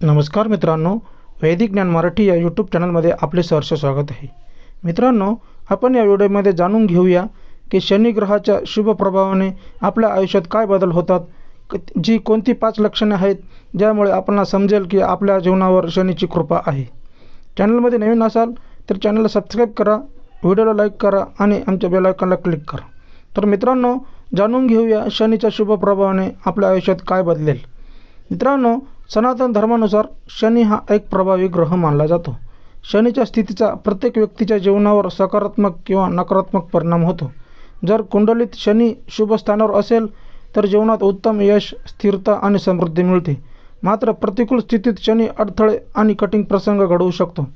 नमस्कार मित्रांनो, वैदिक ज्ञान मराठी या यूट्यूब चॅनलमध्ये आपले सहर्ष स्वागत आहे। मित्रांनो, आपण या व्हिडिओमध्ये जाणून घेऊया की शनी ग्रहाच्या शुभ प्रभावाने आपल्या आयुष्यात काय बदल होतात, जी कोणती 5 लक्षणे आहेत ज्यामुळे आपल्याला समजेल की आपल्या जीवनावर शनीची कृपा आहे। चॅनलमध्ये नवीन असाल तर चॅनलला सबस्क्राईब करा, व्हिडिओला लाईक करा आणि आमच्या बेल आयकॉनला क्लिक करा। तर मित्रांनो, जाणून घेऊया शनीच्या शुभ प्रभावाने आपल्या आयुष्यात काय बदलेल। मित्रांनो, सनातन धर्मानुसार शनी हा एक प्रभावी ग्रह मानला जातो। शनीच्या स्थितीचा प्रत्येक व्यक्तीच्या जीवनावर सकारात्मक किंवा नकारात्मक परिणाम होतो। जर कुंडलीत शनी शुभ स्थानावर असेल तर जीवनात उत्तम यश, स्थिरता आणि समृद्धी मिळते। मात्र प्रतिकूल स्थितीत शनी अडथळे आणि कठीण प्रसंग घडवू शकतो।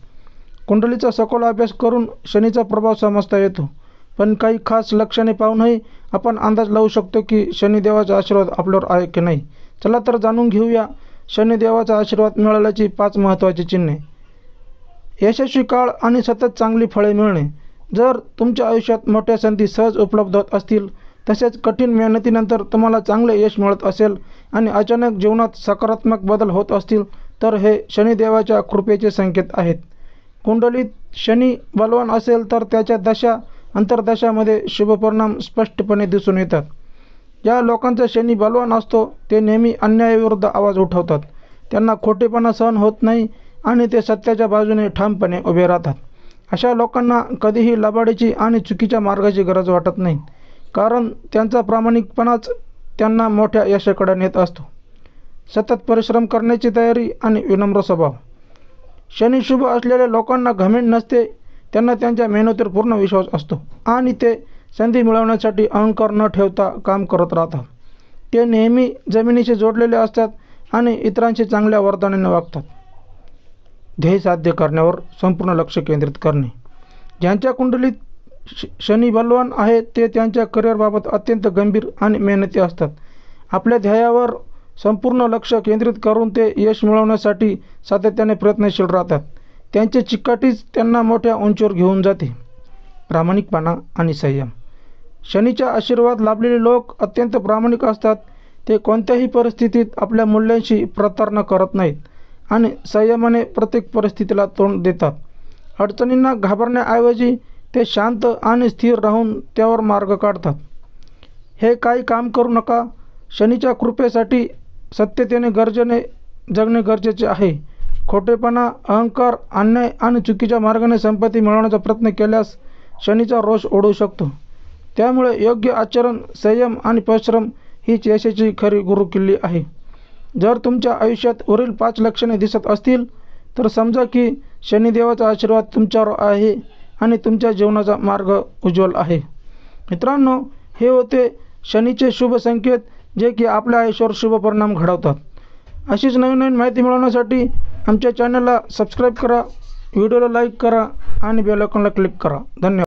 कुंडलीचा सखोल अभ्यास करून शनीचा प्रभाव समजता येतो, पण काही खास लक्षणे पाहूनही आपण अंदाज लावू शकतो की शनिदेवाचा आशीर्वाद आपल्यावर आहे की नाही। चला तर जाणून घेऊया शनिदेवाचा आशीर्वाद मिळाल्याची 5 महत्त्वाची चिन्हे। यशस्वी काळ आणि सतत चांगली फळे मिळणे। जर तुमच्या आयुष्यात मोठ्या संधी सहज उपलब्ध होत असतील, तसेच कठीण मेहनतीनंतर तुम्हाला चांगले यश मिळत असेल आणि अचानक जीवनात सकारात्मक बदल होत असतील, तर हे शनिदेवाच्या कृपेचे संकेत आहेत। कुंडलीत शनी बलवान असेल तर त्याच्या दशा अंतर्दशामध्ये शुभ परिणाम स्पष्टपणे दिसून येतात। ज्या लोकांचा शनी बलवान असतो ते नेहमी अन्यायाविरुद्ध आवाज उठवतात, त्यांना खोटेपणा सहन होत नाही आणि ते सत्याच्या बाजूने ठामपणे उभे राहतात। अशा लोकांना कधीही लबाडीची आणि चुकीच्या मार्गाची गरज वाटत नाही, कारण त्यांचा प्रामाणिकपणाच त्यांना मोठ्या यशाकडे नेत असतो। सतत परिश्रम करण्याची तयारी आणि विनम्र स्वभाव। शनी शुभ असलेल्या लोकांना घमंड नसते, त्यांना त्यांच्या मेहनतीवर पूर्ण विश्वास असतो आणि ते संधी मिळवण्यासाठी अहंकार न ठेवता काम करत राहतात। ते नेहमी जमिनीशी जोडलेले असतात आणि इतरांशी चांगल्या वर्तनाने वागतात। ध्येय साध्य करण्यावर संपूर्ण लक्ष केंद्रित करणे। ज्यांच्या कुंडलीत शनी बलवान आहे ते त्यांच्या करिअरबाबत अत्यंत गंभीर आणि मेहनती असतात। आपल्या ध्येयावर संपूर्ण लक्ष केंद्रित करून ते यश मिळवण्यासाठी सातत्याने प्रयत्नशील राहतात। त्यांची चिकाटीच त्यांना मोठ्या उंचीवर घेऊन जाते। प्रामाणिकपणा आणि संयम। शनीचा आशीर्वाद लाभलेले लोक अत्यंत प्रामाणिक असतात। ते कोणत्याही परिस्थितीत आपल्या मूल्यांशी प्रतारणा करत नाहीत आणि संयमाने प्रत्येक परिस्थितीला तोंड देतात। अडचणींना घाबरण्याऐवजी ते शांत आणि स्थिर राहून त्यावर मार्ग काढतात। हे काही काम करू नका। शनीच्या कृपेसाठी सत्यतेने जगणे गरजेचे आहे। खोटेपणा, अहंकार, अन्याय आणि चुकीच्या मार्गाने संपत्ती मिळवण्याचा प्रयत्न केल्यास शनीचा रोष ओढू शकतो। त्यामुळे योग्य आचरण, संयम आणि परिश्रम हीच यशाची खरी गुरुकिल्ली आहे। जर तुमच्या आयुष्यात वरील 5 लक्षणे दिसत असतील तर समजा की शनिदेवाचा आशीर्वाद तुमच्यावर आहे आणि तुमच्या जीवनाचा मार्ग उज्ज्वल आहे। मित्रांनो, हे होते शनीचे शुभ संकेत जे की आपल्या आयुष्यावर शुभ परिणाम घडवतात। अशीच नवीन माहिती मिळवण्यासाठी आमच्या चॅनलला सबस्क्राईब करा, व्हिडिओला लाईक करा आणि बेल आयकॉनला क्लिक करा। धन्यवाद।